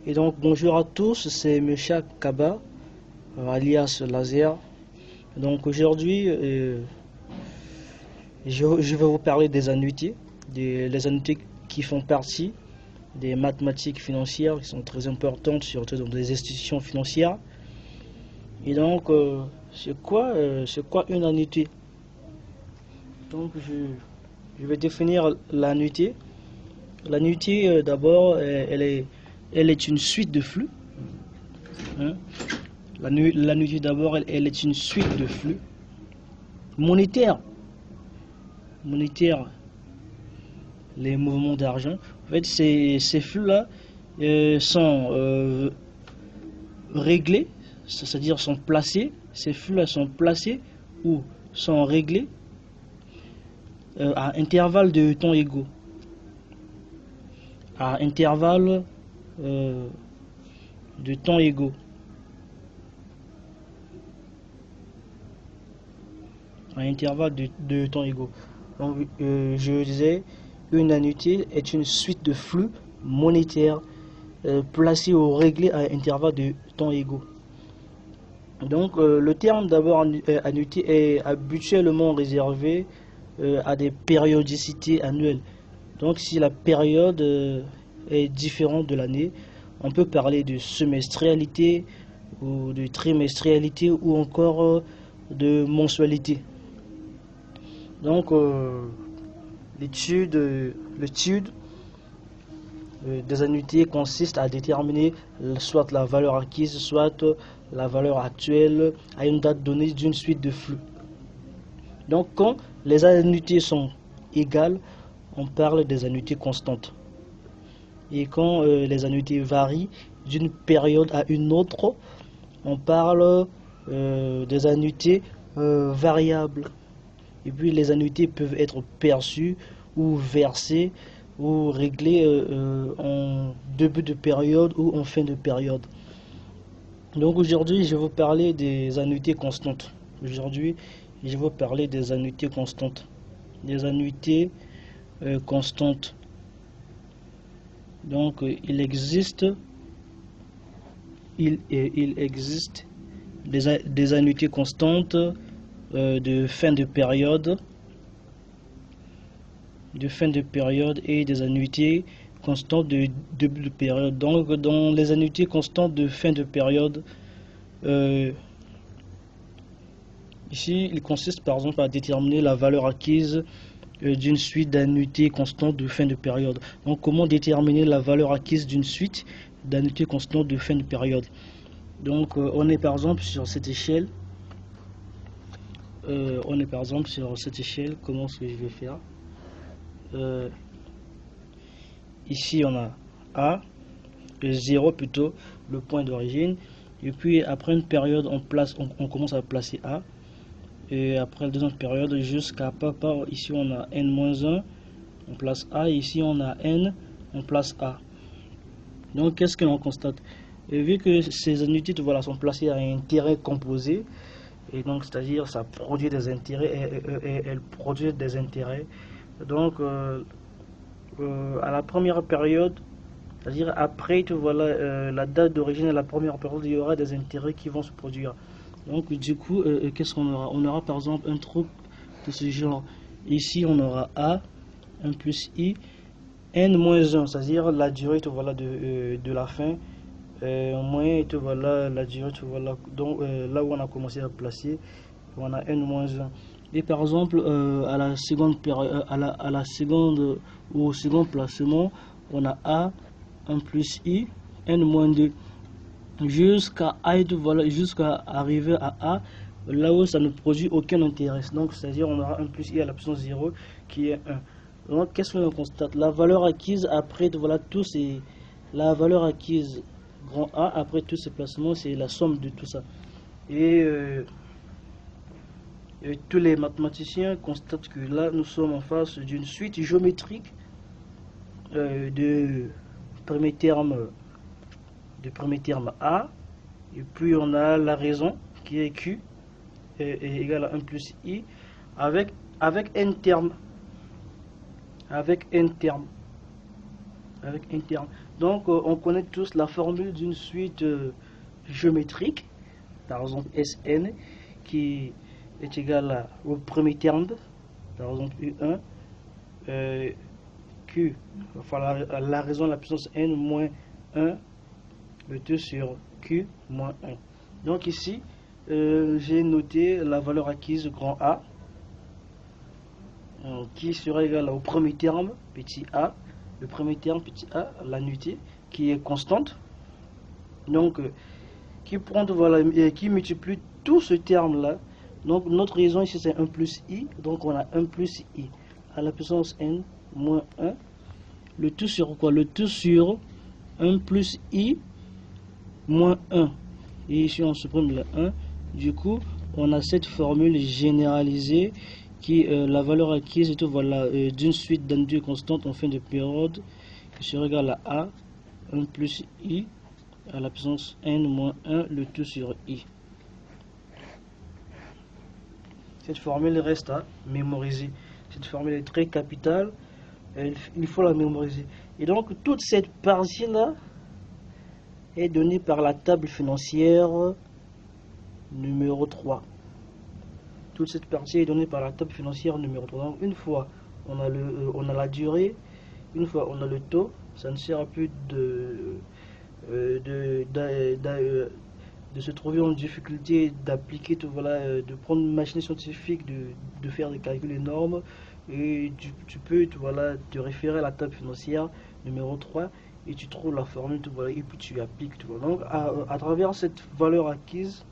Et donc bonjour à tous, c'est Mesha Kaba, alias Laser. Donc aujourd'hui, je vais vous parler des annuités, les annuités qui font partie des mathématiques financières qui sont très importantes, surtout dans des institutions financières. Et donc, c'est quoi une annuité? Donc je vais définir l'annuité. L'annuité, d'abord, elle est une suite de flux. Hein. L'annuité, d'abord, elle est une suite de flux monétaires. Les mouvements d'argent. En fait, ces flux-là sont réglés, c'est-à-dire sont placés. Ces flux-là sont placés ou sont réglés à intervalles de temps égaux. À intervalles de temps égaux. À intervalles de temps égaux. Donc, je disais, une annuité est une suite de flux monétaires placés ou réglés à intervalles de temps égaux. Donc, le terme d'abord annuité est habituellement réservé à des périodicités annuelles. Donc, si la période est différente de l'année, on peut parler de semestrialité ou de trimestrialité ou encore de mensualité. Donc, l'étude des annuités consiste à déterminer soit la valeur acquise, soit la valeur actuelle à une date donnée d'une suite de flux. Donc, quand les annuités sont égales, on parle des annuités constantes. Et quand les annuités varient d'une période à une autre, on parle des annuités variables. Et puis les annuités peuvent être perçues ou versées ou réglées en début de période ou en fin de période. Donc aujourd'hui, je vais vous parler des annuités constantes. Aujourd'hui, je vais vous parler des annuités constantes. Des annuités constantes. Donc il existe des annuités constantes de fin de période et des annuités constantes de début de période. Donc dans les annuités constantes de fin de période, ici il consiste par exemple à déterminer la valeur acquise d'une suite d'annuités constantes de fin de période. Donc comment déterminer la valeur acquise d'une suite d'annuités constantes de fin de période? Donc on est par exemple sur cette échelle. Comment est-ce que je vais faire? Ici on a A, 0 plutôt, le point d'origine. Et puis après une période, on commence à placer A. Et après la deuxième période, jusqu'à papa, ici on a N-1, on place A. Et ici on a N, on place A. Donc qu'est-ce que l'on constate? Et vu que ces annuités voilà, sont placées à un intérêt composé, et donc c'est-à-dire ça produit des intérêts et elle produit des intérêts. Donc à la première période, c'est-à-dire après voilà, la date d'origine de la première période, il y aura des intérêts qui vont se produire. Donc du coup, qu'est-ce qu'on aura? On aura par exemple un truc de ce genre. Ici on aura A, 1 plus I, N-1, c'est-à-dire la durée voilà, de la fin. Moins voilà la durée voilà, donc là où on a commencé à placer, on a N-1. Et par exemple à la seconde période, à la seconde ou au second placement, on a A, 1 plus I, N-2 jusqu'à A, voilà, jusqu'à arriver à A, là où ça ne produit aucun intérêt. Donc c'est-à-dire on aura 1 plus I à la puissance 0 qui est 1. Donc qu'est-ce que l'on constate? La valeur acquise après voilà tous ces, la valeur acquise grand A après tous ces placements, c'est la somme de tout ça. Et tous les mathématiciens constatent que là nous sommes en face d'une suite géométrique de premier terme A, et puis on a la raison qui est Q est égal à 1 plus I avec n termes. avec un terme. Donc on connaît tous la formule d'une suite géométrique, par exemple Sn, qui est égal au premier terme, par exemple U1, Q, enfin la raison de la puissance n moins 1, le tout sur Q moins 1. Donc ici, j'ai noté la valeur acquise grand A, qui sera égal au premier terme, petit a, le premier terme, petit a, la nuitée, qui est constante. Donc, qui prend, voilà, qui multiplie tout ce terme-là. Donc, notre raison ici, c'est 1 plus i. Donc, on a 1 plus i à la puissance n moins 1. Le tout sur quoi? Le tout sur 1 plus i moins 1. Et ici, on supprime le 1. Du coup, on a cette formule généralisée qui la valeur acquise est voilà, d'une suite d'annuités constantes en fin de période qui sera égale à 1 plus i à la puissance n moins 1, le tout sur i. Cette formule reste à mémoriser. Cette formule est très capitale, il faut la mémoriser. Et donc toute cette partie-là est donnée par la table financière numéro 3. Toute cette partie est donnée par la table financière numéro 3. Donc une fois on a la durée, une fois on a le taux, ça ne sert plus de se trouver en difficulté d'appliquer tout, voilà, de prendre une machine scientifique, de faire des calculs énormes, et tu peux voilà, te référer à la table financière numéro 3 et tu trouves la formule tout, voilà, et puis tu appliques tout, voilà. Donc à travers cette valeur acquise,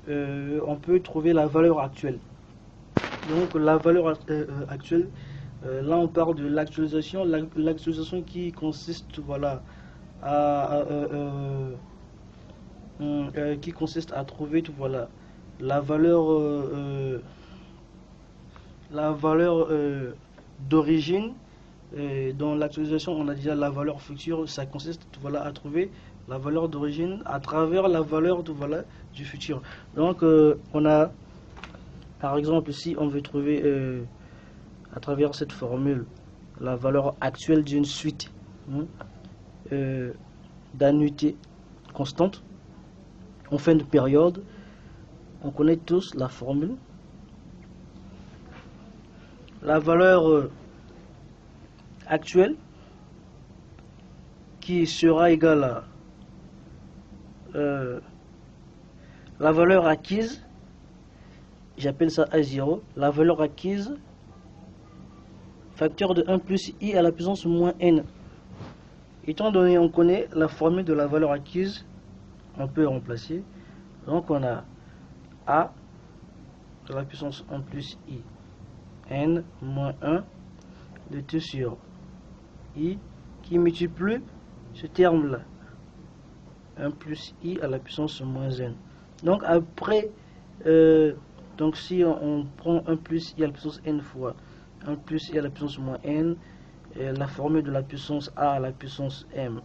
on peut trouver la valeur actuelle. Donc la valeur actuelle, là on parle de l'actualisation, l'actualisation qui consiste voilà qui consiste à trouver tout, voilà, la valeur d'origine. Dans l'actualisation on a déjà la valeur future, ça consiste voilà à trouver la valeur d'origine à travers la valeur voilà, du futur. Donc on a par exemple si on veut trouver à travers cette formule la valeur actuelle d'une suite d'annuités constantes en fin de période, on connaît tous la formule. La valeur actuelle qui sera égale à la valeur acquise, j'appelle ça A0, la valeur acquise facteur de 1 plus i à la puissance moins n. Étant donné on connaît la formule de la valeur acquise, on peut remplacer. Donc on a a à la puissance 1 plus i n moins 1 de tout sur i qui multiplie ce terme là 1 plus i à la puissance moins n. Donc après donc si on prend 1 plus i à la puissance n fois 1 plus i à la puissance moins n, la formule de la puissance a à la puissance m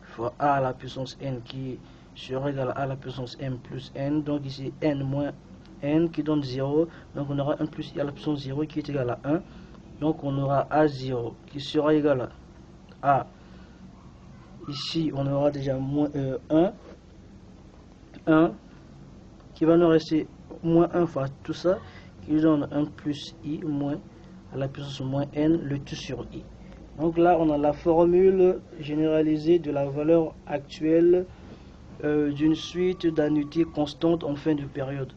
fois a à la puissance n qui sera égal à la puissance m plus n, donc ici n moins n qui donne 0, donc on aura 1 plus i à la puissance 0 qui est égal à 1, donc on aura a0 qui sera égal à ici on aura déjà moins 1 qui va nous rester moins 1 fois tout ça qui donne 1 plus i moins à la puissance moins n le tout sur i. Donc là on a la formule généralisée de la valeur actuelle d'une suite d'annuités constantes en fin de période.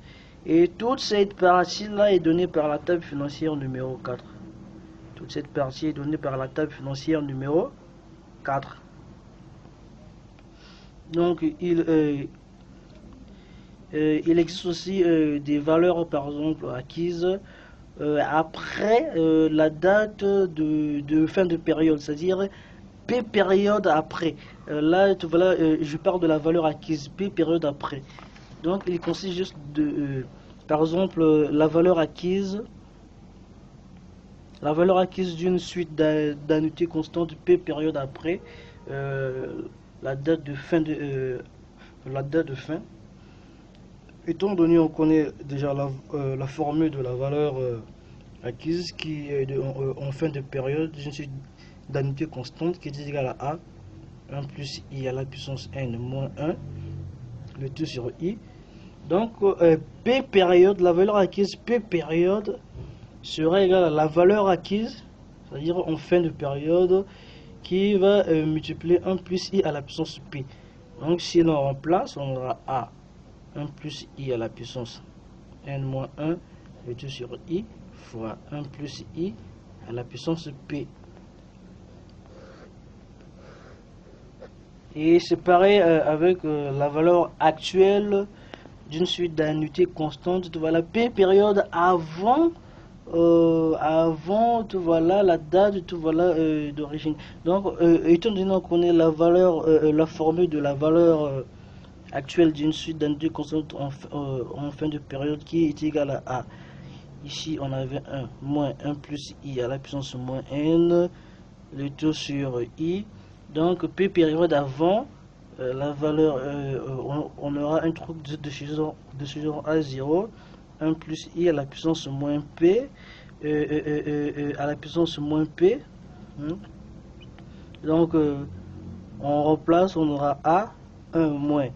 Et toute cette partie là est donnée par la table financière numéro 4. Toute cette partie est donnée par la table financière numéro 4. Donc il existe aussi des valeurs par exemple acquises après la date de fin de période, c'est-à-dire P période après. Là, voilà, je parle de la valeur acquise P période après. Donc, il consiste juste de, par exemple, la valeur acquise d'une suite d'annuités constantes P période après la date de fin Étant donné on connaît déjà la formule de la valeur acquise qui est en fin de période d'une suite d'unité constante qui est égal à A, 1 plus I à la puissance n moins 1, le tout sur I. Donc P période, la valeur acquise P période sera égale à la valeur acquise, c'est-à-dire en fin de période, qui va multiplier 1 plus I à la puissance P. Donc si l'on remplace, on aura A, 1 plus I à la puissance n moins 1, le tout sur I, fois 1 plus I à la puissance P. Et c'est pareil avec la valeur actuelle d'une suite d'unités constantes. Voilà, P période avant tout voilà la date tout voilà d'origine. Donc étant donné qu'on connaît la valeur la formule de la valeur actuelle d'une suite d'unités constantes en fin de période qui est égale à A. Ici on avait 1 moins 1 plus I à la puissance moins n, le tout sur I. Donc P période avant la valeur, on aura un truc de ce genre à 0, 1 plus I à la puissance moins P, à la puissance moins P. Donc on remplace, on aura A, 1 moins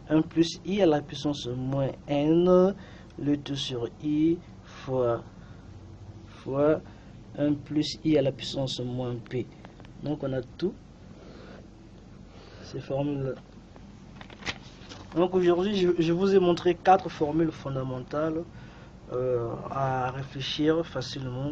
1 plus I à la puissance moins n, le tout sur I, fois 1 plus I à la puissance moins P. Donc on a tout ces formules. Donc aujourd'hui je vous ai montré 4 formules fondamentales à réfléchir facilement.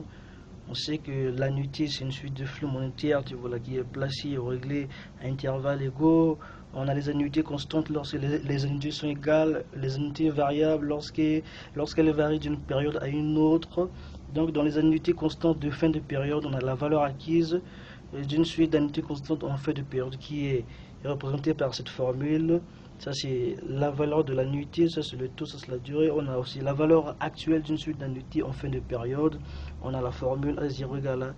On sait que l'annuité c'est une suite de flux monétaires qui est placée et réglée à intervalles égaux. On a les annuités constantes lorsque les annuités sont égales, les annuités variables lorsqu'elles varient d'une période à une autre. Donc dans les annuités constantes de fin de période, on a la valeur acquise d'une suite d'annuités constantes en fin de période qui est représentée par cette formule. Ça c'est la valeur de l'annuité, ça c'est le taux, ça c'est la durée. On a aussi la valeur actuelle d'une suite d'annuités en fin de période. On a la formule A0 égale à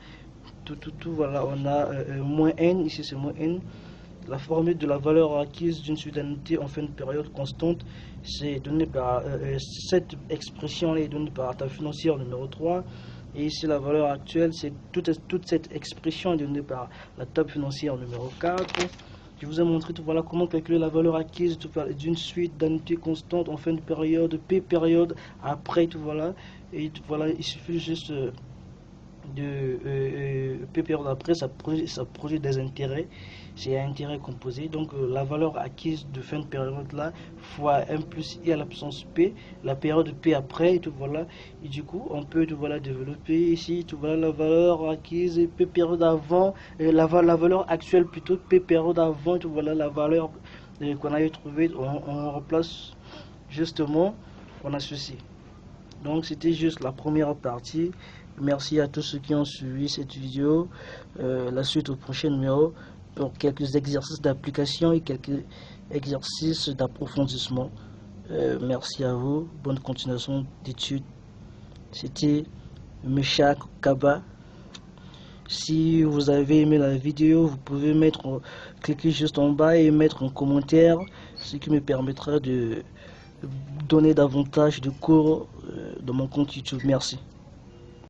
tout voilà, on a moins n, ici c'est moins n. La formule de la valeur acquise d'une suite d'annuités en fin de période constante, c'est donné par cette expression est donnée par la table financière numéro 3. Et ici la valeur actuelle, c'est toute cette expression est donnée par la table financière numéro 4. Je vous ai montré voilà comment calculer la valeur acquise d'une suite d'annuités constantes en fin de période, P période, après voilà. Et voilà, il suffit juste de P période après, ça produit des intérêts. C'est un intérêt composé. Donc la valeur acquise de fin de période là fois 1 plus I à la puissance P, la période P après, et tout voilà. Et du coup on peut voilà développer ici voilà la valeur acquise et P période avant, la valeur actuelle plutôt P période avant, tout voilà la valeur qu'on a trouvé. On remplace justement, on a ceci. Donc c'était juste la première partie. Merci à tous ceux qui ont suivi cette vidéo. La suite au prochain numéro pour quelques exercices d'application et quelques exercices d'approfondissement. Merci à vous. Bonne continuation d'études. C'était Meshak Kaba. Si vous avez aimé la vidéo, vous pouvez cliquer juste en bas et mettre un commentaire, ce qui me permettra de donner davantage de cours dans mon compte YouTube. Merci.